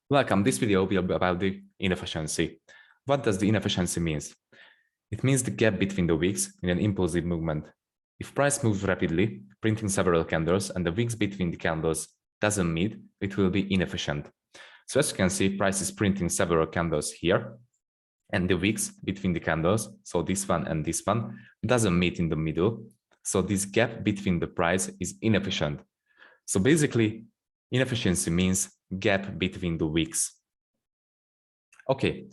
Welcome. This video will be about the inefficiency. What does the inefficiency mean? It means the gap between the wicks in an impulsive movement. If price moves rapidly, printing several candles, and the wicks between the candles doesn't meet, it will be inefficient. So as you can see, price is printing several candles here, and the wicks between the candles, so this one and this one, doesn't meet in the middle. So this gap between the price is inefficient. So basically, inefficiency means gap between the wicks. Okay,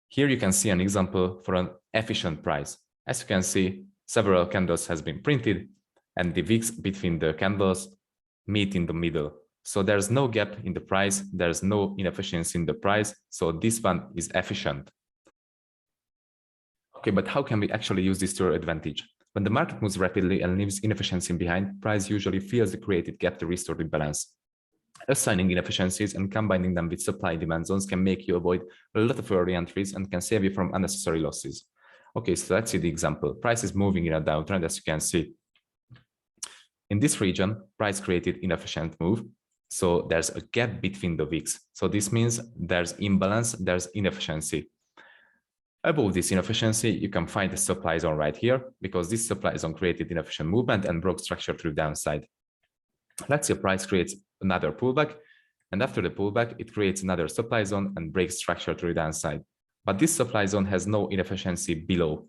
here you can see an example for an efficient price. As you can see, several candles has been printed and the wicks between the candles meet in the middle. So there's no gap in the price, there's no inefficiency in the price, so this one is efficient. Okay, but how can we actually use this to our advantage? When the market moves rapidly and leaves inefficiency behind, price usually fills the created gap to restore the balance. Assigning inefficiencies and combining them with supply-demand zones can make you avoid a lot of early entries and can save you from unnecessary losses. Okay, so let's see the example. Price is moving in a downtrend, as you can see. In this region, price created inefficient move, so there's a gap between the wicks. So this means there's imbalance, there's inefficiency. Above this inefficiency, you can find the supply zone right here, because this supply zone created inefficient movement and broke structure to the downside. Let's say price creates another pullback, and after the pullback, it creates another supply zone and breaks structure to the downside. But this supply zone has no inefficiency below,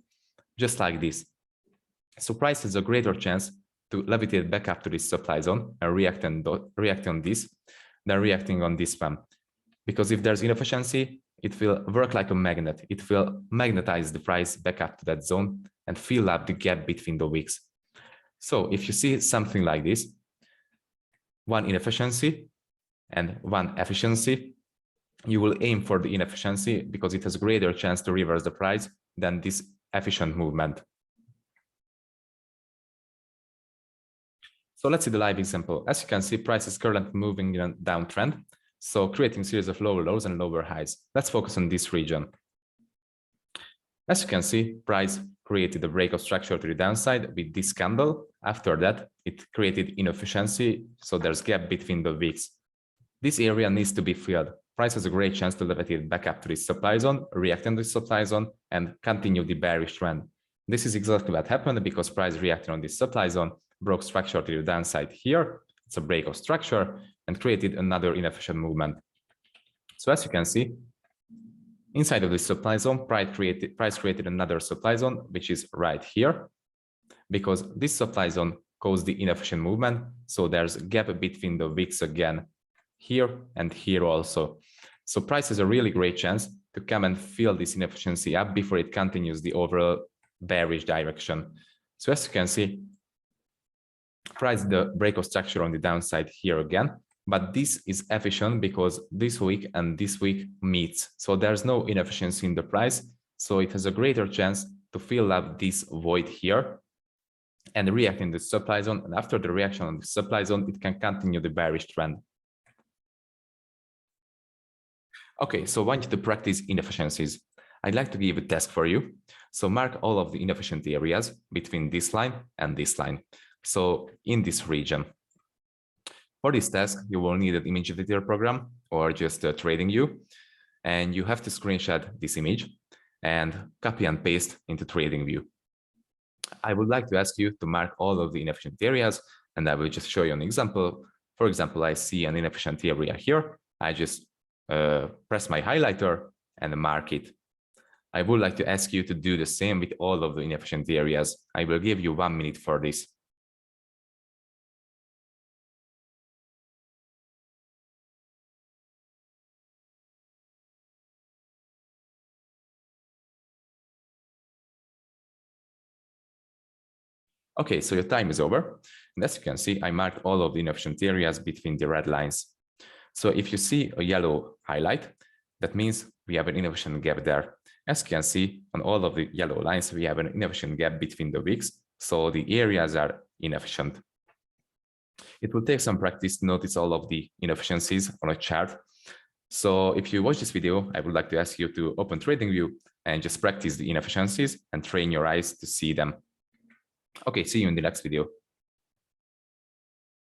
just like this. So price has a greater chance to levitate back up to this supply zone and react on this than reacting on this one. Because if there's inefficiency, it will work like a magnet. It will magnetize the price back up to that zone and fill up the gap between the wicks. So if you see something like this, one inefficiency and one efficiency, you will aim for the inefficiency because it has a greater chance to reverse the price than this efficient movement. So let's see the live example. As you can see, price is currently moving in a downtrend, so creating a series of lower lows and lower highs. Let's focus on this region. As you can see, price created a break of structure to the downside with this candle. After that, it created inefficiency, so there's gap between the wicks. This area needs to be filled. Price has a great chance to levitate back up to this supply zone, react on this supply zone, and continue the bearish trend. This is exactly what happened because price reacted on this supply zone, broke structure to the downside here. It's a break of structure and created another inefficient movement. So as you can see, inside of this supply zone, price created another supply zone, which is right here, because this supply zone caused the inefficient movement. So there's a gap between the wicks again, here and here also. So price has a really great chance to come and fill this inefficiency up before it continues the overall bearish direction. So as you can see, price the break of structure on the downside here again, but this is efficient because this week and this week meets. So there's no inefficiency in the price. So it has a greater chance to fill up this void here and react in the supply zone. And after the reaction on the supply zone, it can continue the bearish trend. Okay, so I want you to practice inefficiencies. I'd like to give a task for you. So mark all of the inefficient areas between this line and this line. So in this region. For this task, you will need an image editor program or just a TradingView, and you have to screenshot this image and copy and paste into TradingView. I would like to ask you to mark all of the inefficient areas, and I will just show you an example. For example, I see an inefficient area here. I just press my highlighter and mark it. I would like to ask you to do the same with all of the inefficient areas. I will give you 1 minute for this. Okay, so your time is over. And as you can see, I marked all of the inefficient areas between the red lines. So if you see a yellow highlight, that means we have an inefficient gap there. As you can see, on all of the yellow lines, we have an inefficient gap between the wicks. So the areas are inefficient. It will take some practice to notice all of the inefficiencies on a chart. So if you watch this video, I would like to ask you to open TradingView and just practice the inefficiencies and train your eyes to see them. Okay, see you in the next video.